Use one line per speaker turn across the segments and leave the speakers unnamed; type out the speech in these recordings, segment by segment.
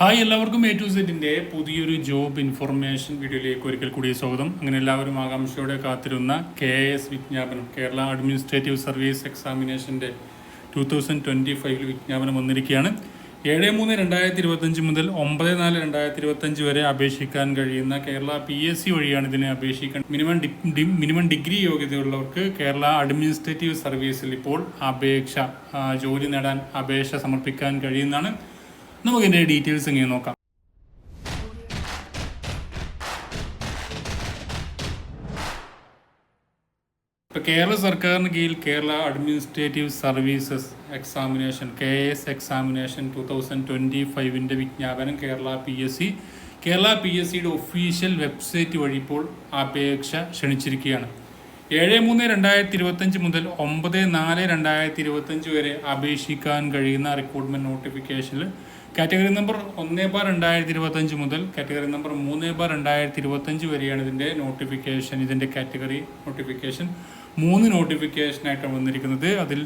Hi, എല്ലാവർക്കും A to Zന്റെ പുതിയൊരു job information വീഡിയോയിലേക്ക് ഒരിക്കൽ കൂടി സ്വാഗതം. അങ്ങനെ എല്ലാവരും ആകാംക്ഷയോടെ കാത്തിരുന്ന KS വിജ്ഞാപനം, കേരള അഡ്മിനിസ്ട്രേറ്റീവ് സർവീസ് എക്സാമിനേഷൻ്റെ 2025 വിജ്ഞാപനം വന്നിരിക്കുകയാണ്. 7/3/2025 മുതൽ 9/4/2025 വരെ അപേക്ഷിക്കാൻ കഴിയുന്ന കേരള PSC വഴിയാണ് ഇതിനെ അപേക്ഷിക്കാൻ. മിനിമം ഡിഗ്രി യോഗ്യതയുള്ളവർക്ക് കേരള അഡ്മിനിസ്ട്രേറ്റീവ് സർവീസിൽ ഇപ്പോൾ ജോലി നേടാൻ അപേക്ഷ സമർപ്പിക്കാൻ കഴിയുന്നതാണ്. നമുക്കിതിൻ്റെ ഡീറ്റെയിൽസ് ഇങ്ങനെ നോക്കാം. ഇപ്പോൾ കേരള സർക്കാരിന് കീഴിൽ Kerala administrative services examination KS examination 2025 വിജ്ഞാപനം കേരള PSCയുടെ ഒഫീഷ്യൽ വെബ്സൈറ്റ് വഴി ഇപ്പോൾ അപേക്ഷ ക്ഷണിച്ചിരിക്കുകയാണ്. 7/3/2025 മുതൽ 9/4/2025 വരെ അപേക്ഷിക്കാൻ കഴിയുന്ന റിക്രൂട്ട്മെന്റ് നോട്ടിഫിക്കേഷനിൽ കാറ്റഗറി നമ്പർ 1/2025 മുതൽ കാറ്റഗറി നമ്പർ 3/2025 വരെയാണ് ഇതിൻ്റെ കാറ്റഗറി നോട്ടിഫിക്കേഷൻ. 3 നോട്ടിഫിക്കേഷനായിട്ടാണ് വന്നിരിക്കുന്നത്. അതിൽ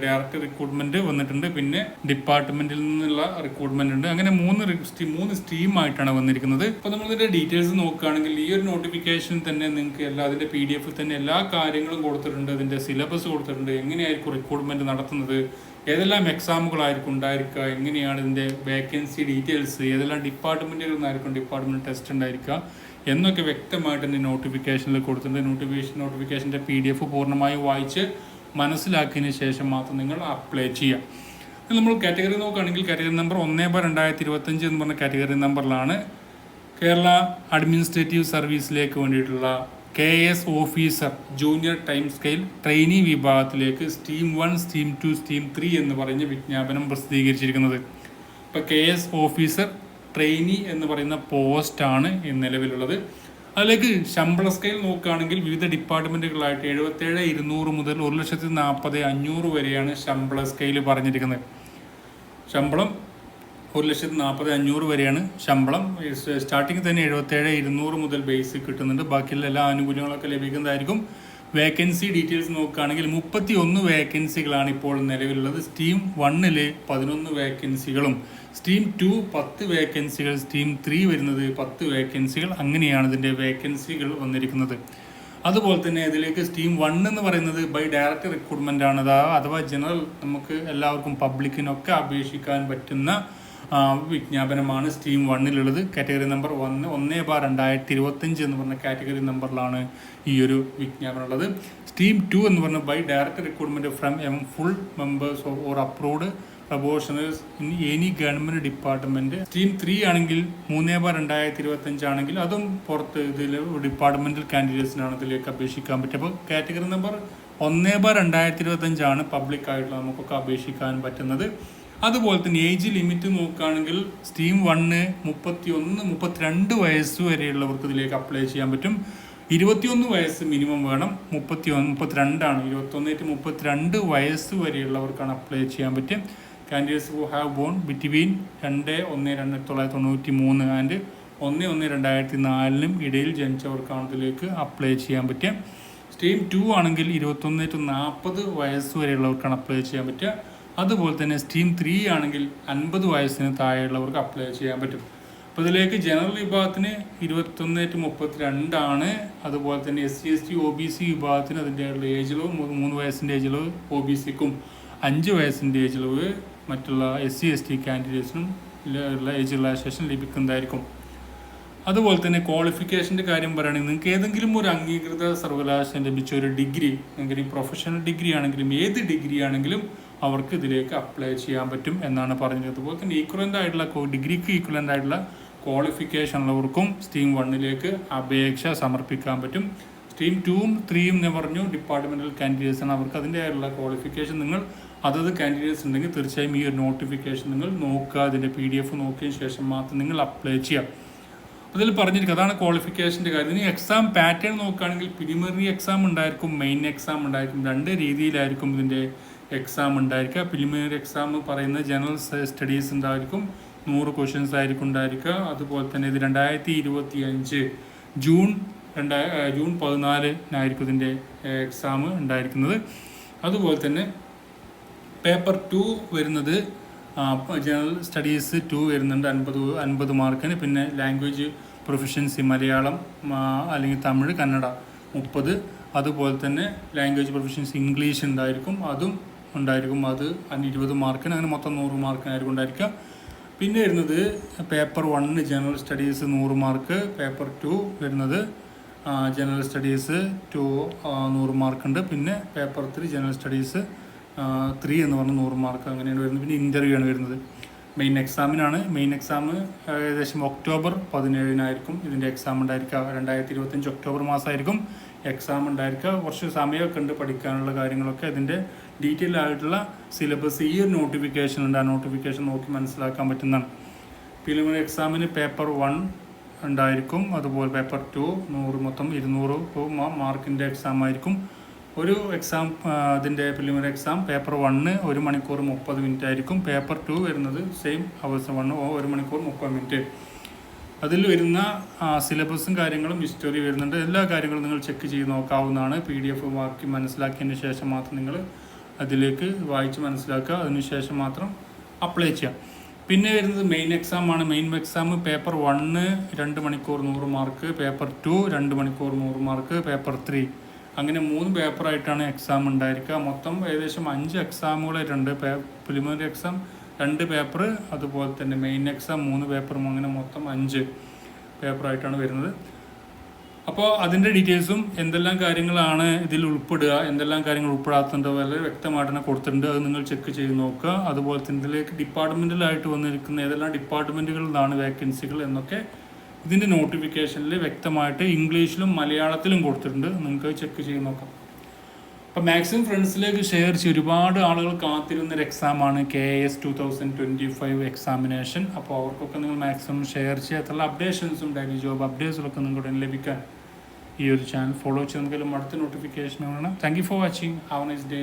ഡയറക്റ്റ് റിക്രൂട്ട്മെന്റ് വന്നിട്ടുണ്ട്, പിന്നെ ഡിപ്പാർട്ട്മെന്റിൽ നിന്നുള്ള റിക്രൂട്ട്മെന്റ് ഉണ്ട്. അങ്ങനെ 3 സ്ട്രീമായിട്ടാണ് വന്നിരിക്കുന്നത്. അപ്പോൾ നമ്മളിതിന്റെ ഡീറ്റെയിൽസ് നോക്കുകയാണെങ്കിൽ ഈ ഒരു നോട്ടിഫിക്കേഷൻ തന്നെ നിങ്ങൾക്ക് അതിന്റെ PDF തന്നെ എല്ലാ കാര്യങ്ങളും കൊടുത്തിട്ടുണ്ട്. ഇതിന്റെ സിലബസ് കൊടുത്തിട്ടുണ്ട്, എങ്ങനെയായിരിക്കും റിക്രൂട്ട്മെന്റ് നടത്തുന്നത്, ഏതെല്ലാം എക്സാമുകളായിരിക്കും ഉണ്ടായിരിക്കുക, എങ്ങനെയാണ് ഇതിൻ്റെ വേക്കൻസി ഡീറ്റെയിൽസ്, ഏതെല്ലാം ഡിപ്പാർട്ട്മെൻറ്റുകളിൽ നിന്നായിരിക്കും ഡിപ്പാർട്ട്മെൻറ്റ് ടെസ്റ്റ് ഉണ്ടായിരിക്കുക എന്നൊക്കെ വ്യക്തമായിട്ട് എൻ്റെ നോട്ടിഫിക്കേഷനിൽ കൊടുത്തിട്ടുണ്ട്. നോട്ടിഫിക്കേഷൻ്റെ PDF പൂർണ്ണമായി വായിച്ച് മനസ്സിലാക്കിയതിന് ശേഷം മാത്രം നിങ്ങൾ അപ്ലൈ ചെയ്യുക. നമ്മൾ കാറ്റഗറി നോക്കുകയാണെങ്കിൽ കാറ്റഗറി നമ്പർ 1/2025 എന്ന് പറഞ്ഞ കാറ്റഗറി നമ്പറിലാണ് കേരള അഡ്മിനിസ്ട്രേറ്റീവ് സർവീസിലേക്ക് വേണ്ടിയിട്ടുള്ള KS officer junior time scale trainee വിഭാഗത്തിലേക്ക് Stream 1, Stream 2, Stream 3 എന്ന് പറഞ്ഞ വിജ്ഞാപനം പ്രസിദ്ധീകരിച്ചിരിക്കുന്നത്. ഇപ്പോൾ KS ഓഫീസർ ട്രെയിനി എന്ന് പറയുന്ന പോസ്റ്റാണ് നിലവിലുള്ളത്. അതിലേക്ക് ശമ്പള സ്കെയിൽ നോക്കുകയാണെങ്കിൽ വിവിധ ഡിപ്പാർട്ട്മെൻറ്റുകളായിട്ട് 77,200 മുതൽ 1,40,500 വരെയാണ് ശമ്പള സ്കെയിൽ പറഞ്ഞിരിക്കുന്നത്. ശമ്പളം 1,40,500 വരെയാണ് ശമ്പളം. സ്റ്റാർട്ടിങ് തന്നെ 77,200 മുതൽ ബേസിക് കിട്ടുന്നുണ്ട്. ബാക്കിയുള്ള എല്ലാ ആനുകൂല്യങ്ങളൊക്കെ ലഭിക്കുന്നതായിരിക്കും. വേക്കൻസി ഡീറ്റെയിൽസ് നോക്കുകയാണെങ്കിൽ 31 വേക്കൻസികളാണ് ഇപ്പോൾ നിലവിലുള്ളത്. Stream 1 11 വേക്കൻസികളും Stream 2 10 വേക്കൻസികൾ, Stream 3 വരുന്നത് 10 വേക്കൻസികൾ. അങ്ങനെയാണ് ഇതിൻ്റെ വേക്കൻസികൾ വന്നിരിക്കുന്നത്. അതുപോലെ തന്നെ ഇതിലേക്ക് Stream 1 എന്ന് പറയുന്നത് ബൈ ഡയറക്റ്റ് റിക്രൂട്ട്മെൻ്റ് ആണ്. അഥവാ ജനറൽ നമുക്ക് എല്ലാവർക്കും പബ്ലിക്കിനൊക്കെ അപേക്ഷിക്കാൻ പറ്റുന്ന വിജ്ഞാപനമാണ് Stream 1 കാറ്റഗറി നമ്പർ 1/2025 എന്ന് പറഞ്ഞ കാറ്റഗറി നമ്പറിലാണ് ഈ ഒരു വിജ്ഞാപനം ഉള്ളത്. Stream 2 എന്ന് പറഞ്ഞാൽ by direct recruitment from full members or approved probationers in any government department. Stream 3 ആണെങ്കിൽ 3/2025 ആണെങ്കിൽ അതും പുറത്ത് ഇതിൽ ഡിപ്പാർട്ട്മെൻറ്റൽ കാൻഡിഡേറ്റ്സിനാണ് ഇതിലേക്ക് അപേക്ഷിക്കാൻ പറ്റും. അപ്പോൾ കാറ്റഗറി നമ്പർ 1/2025 ആണ് പബ്ലിക്കായിട്ടുള്ള നമുക്കൊക്കെ അപേക്ഷിക്കാൻ പറ്റുന്നത്. അതുപോലെ തന്നെ ഏജ് ലിമിറ്റ് നോക്കുകയാണെങ്കിൽ Stream 1 32 വയസ്സ് വരെയുള്ളവർക്ക് ഇതിലേക്ക് അപ്ലൈ ചെയ്യാൻ പറ്റും. 21 വയസ്സ് മിനിമം വേണം. 32 21-32 വയസ്സ് വരെയുള്ളവർക്കാണ് അപ്ലൈ ചെയ്യാൻ പറ്റും. Candidates who have born between 2/1/1993 and 1/1/2004 ഇടയിൽ ജനിച്ചവർക്കാണ് ഇതിലേക്ക് അപ്ലൈ ചെയ്യാൻ പറ്റുക. Stream 2 ആണെങ്കിൽ 21-40 വയസ്സ് വരെയുള്ളവർക്കാണ് അപ്ലൈ ചെയ്യാൻ പറ്റുക. അതുപോലെ തന്നെ Stream 3 ആണെങ്കിൽ 50 വയസ്സിന് താഴെയുള്ളവർക്ക് അപ്ലൈ ചെയ്യാൻ പറ്റും. അപ്പോൾ ഇതിലേക്ക് ജനറൽ വിഭാഗത്തിന് 21-32 ആണ്. അതുപോലെ തന്നെ SC/ST OBC വിഭാഗത്തിന് അതിൻ്റെ ഏജ് ഇളവ് 3 വയസ്സിൻ്റെ ഏജ് ഇളവ്, OBCക്കും 5 വയസ്സിൻ്റെ ഏജ് ഇളവ്, മറ്റുള്ള SC/ST കാൻഡിഡേറ്റ്സിനും ഉള്ള ഏജ് റിലാക്സേഷൻ ലഭിക്കുന്നതായിരിക്കും. അതുപോലെ തന്നെ ക്വാളിഫിക്കേഷൻ്റെ കാര്യം പറയുകയാണെങ്കിൽ നിങ്ങൾക്ക് ഏതെങ്കിലും ഒരു അംഗീകൃത സർവകലാശാല ലഭിച്ച ഒരു ഡിഗ്രി, എങ്കിലും പ്രൊഫഷണൽ ഡിഗ്രി ആണെങ്കിലും ഏത് ഡിഗ്രി ആണെങ്കിലും അവർക്ക് ഇതിലേക്ക് അപ്ലൈ ചെയ്യാൻ പറ്റും എന്നാണ് പറഞ്ഞത്. അതുപോലെ തന്നെ ഡിഗ്രിക്ക് ഈക്വലൻ്റ് ആയിട്ടുള്ള ക്വാളിഫിക്കേഷൻ ഉള്ളവർക്കും Stream 1 അപേക്ഷ സമർപ്പിക്കാൻ പറ്റും. Stream 2-ഉം 3-യും എന്ന് പറഞ്ഞു ഡിപ്പാർട്ട്മെൻറ്റൽ കാൻഡിഡേറ്റ്സാണ്. അവർക്ക് അതിൻ്റെ ആയിട്ടുള്ള ക്വാളിഫിക്കേഷൻ നിങ്ങൾ അതത് കാൻഡിഡേറ്റ്സ് ഉണ്ടെങ്കിൽ തീർച്ചയായും ഈ ഒരു നോട്ടിഫിക്കേഷൻ നിങ്ങൾ നോക്കുക. അതിൻ്റെ PDF നോക്കിയതിന് ശേഷം മാത്രം നിങ്ങൾ അപ്ലൈ ചെയ്യാം. അതിൽ പറഞ്ഞിരിക്കുക അതാണ് ക്വാളിഫിക്കേഷൻ്റെ കാര്യം. ഇനി എക്സാം പാറ്റേൺ നോക്കുകയാണെങ്കിൽ പ്രിലിമിനറി എക്സാം ഉണ്ടായിരിക്കും, മെയിൻ എക്സാം ഉണ്ടായിരിക്കും. 2 രീതിയിലായിരിക്കും ഇതിൻ്റെ എക്സാം ഉണ്ടായിരിക്കുക. പ്രിലിമിനറി എക്സാം പറയുന്നത് ജനറൽ സ്റ്റഡീസ് ഉണ്ടായിരിക്കും, 100 ക്വസ്റ്റ്യൻസ് ആയിരിക്കും ഉണ്ടായിരിക്കുക. അതുപോലെ തന്നെ ഇത് 2025 ജൂൺ 14 ഇതിൻ്റെ എക്സാം ഉണ്ടായിരിക്കുന്നത്. അതുപോലെ തന്നെ പേപ്പർ 2 വരുന്നത് ജനറൽ സ്റ്റഡീസ് 2 വരുന്നുണ്ട് 50 മാർക്കിന്. പിന്നെ ലാംഗ്വേജ് പ്രൊഫഷൻസി മലയാളം അല്ലെങ്കിൽ തമിഴ് കന്നഡ 30. അതുപോലെ തന്നെ ലാംഗ്വേജ് പ്രൊഫഷൻസി ഇംഗ്ലീഷ് ഉണ്ടായിരിക്കും, അതും ഉണ്ടായിരിക്കും, അത് 20 മാർക്കിന്. അങ്ങനെ മൊത്തം 100 മാർക്കിനായിരിക്കും ഉണ്ടായിരിക്കുക. പിന്നെ വരുന്നത് paper 1 general studies 100 mark, paper 2 വരുന്നത് ജനറൽ സ്റ്റഡീസ് 2 100 മാർക്കുണ്ട്. പിന്നെ പേപ്പർ 3 ജനറൽ സ്റ്റഡീസ് 3 എന്ന് പറഞ്ഞാൽ 100 മാർക്ക് അങ്ങനെയാണ് വരുന്നത്. പിന്നെ ഇൻ്റർവ്യൂ ആണ് വരുന്നത്. മെയിൻ എക്സാമിനാണ്. മെയിൻ എക്സാം ഏകദേശം ഒക്ടോബർ 17-നായിരിക്കും ഇതിൻ്റെ എക്സാം ഉണ്ടായിരിക്കുക. 2025 ഒക്ടോബർ മാസമായിരിക്കും എക്സാം ഉണ്ടായിരിക്കുക. കുറച്ച് സമയമൊക്കെ ഉണ്ട് പഠിക്കാനുള്ള കാര്യങ്ങളൊക്കെ. ഇതിൻ്റെ ഡീറ്റെയിൽ ആയിട്ടുള്ള സിലബസ് ഈ ഒരു നോട്ടിഫിക്കേഷൻ ഉണ്ട്. ആ നോട്ടിഫിക്കേഷൻ നോക്കി മനസ്സിലാക്കാൻ പറ്റുന്നതാണ്. പ്രിലിമിനറി എക്സാമിന് പേപ്പർ 1 ഉണ്ടായിരിക്കും, അതുപോലെ പേപ്പർ 2 100, മൊത്തം 200 മാർക്കിൻ്റെ എക്സാം ആയിരിക്കും. ഒരു എക്സാം അതിൻ്റെ പ്രിലിമിനറി എക്സാം പേപ്പർ 1 1 മണിക്കൂർ 30 മിനിറ്റ് ആയിരിക്കും. പേപ്പർ 2 വരുന്നത് സെയിം അവേഴ്സ് 1 മണിക്കൂർ 30 മിനിറ്റ്. അതിൽ വരുന്ന സിലബസും കാര്യങ്ങളും ഹിസ്റ്ററി വരുന്നുണ്ട്. എല്ലാ കാര്യങ്ങളും നിങ്ങൾ ചെക്ക് ചെയ്ത് നോക്കാവുന്നതാണ്. PDF വാക്കി മനസ്സിലാക്കിയതിന് ശേഷം മാത്രം നിങ്ങൾ അതിലേക്ക് വായിച്ച് മനസ്സിലാക്കുക. അതിനുശേഷം മാത്രം അപ്ലൈ ചെയ്യാം. പിന്നെ വരുന്നത് മെയിൻ എക്സാം ആണ്. മെയിൻ എക്സാം പേപ്പർ 1 2 മണിക്കൂർ 100 മാർക്ക്, പേപ്പർ 2 2 മണിക്കൂർ 100 മാർക്ക്, പേപ്പർ 3 അങ്ങനെ 3 പേപ്പറായിട്ടാണ് എക്സാം ഉണ്ടായിരിക്കുക. മൊത്തം ഏകദേശം 5 എക്സാമുകളായിട്ടുണ്ട്. പ്രിലിമിനറി എക്സാം 2 പേപ്പർ, അതുപോലെ തന്നെ മെയിൻ എക്സാം 3 പേപ്പറും, അങ്ങനെ മൊത്തം 5 പേപ്പറായിട്ടാണ് വരുന്നത്. അപ്പോൾ അതിൻ്റെ ഡീറ്റെയിൽസും എന്തെല്ലാം കാര്യങ്ങളാണ് ഇതിൽ ഉൾപ്പെടുക, എന്തെല്ലാം കാര്യങ്ങൾ ഉൾപ്പെടാത്തുണ്ടോ വളരെ വ്യക്തമായിട്ട് തന്നെ കൊടുത്തിട്ടുണ്ട്. അത് നിങ്ങൾ ചെക്ക് ചെയ്ത് നോക്കുക. അതുപോലെ തന്നെ ഇതിലേക്ക് ഡിപ്പാർട്ട്മെൻറ്റലായിട്ട് വന്നിരിക്കുന്ന ഏതെല്ലാം ഡിപ്പാർട്ട്മെൻറ്റുകളിൽ നിന്നാണ് വേക്കൻസികൾ എന്നൊക്കെ ഇതിൻ്റെ നോട്ടിഫിക്കേഷനിൽ വ്യക്തമായിട്ട് ഇംഗ്ലീഷിലും മലയാളത്തിലും കൊടുത്തിട്ടുണ്ട്. നിങ്ങൾക്ക് ചെക്ക് ചെയ്ത് നോക്കാം. അപ്പോൾ മാക്സിമം ഫ്രണ്ട്സിലേക്ക് ഷെയർ ചെയ്യും. ഒരുപാട് ആളുകൾ കാത്തിരുന്നൊരു എക്സാമാണ് KS 2025 എക്സാമിനേഷൻ. അപ്പോൾ അവർക്കൊക്കെ നിങ്ങൾ മാക്സിമം ഷെയർ ചെയ്യാത്തുള്ള അപ്ഡേഷൻസും ഡെയിലി ജോബ് അപ്ഡേറ്റ്സുകളൊക്കെ നിങ്ങളുടെ ലഭിക്കാൻ ഈ ഒരു ചാനൽ ഫോളോ ചെയ്ത് നമുക്കെല്ലാം അടുത്ത നോട്ടിഫിക്കേഷൻ വേണം. Thank you for watching. Have A nice day.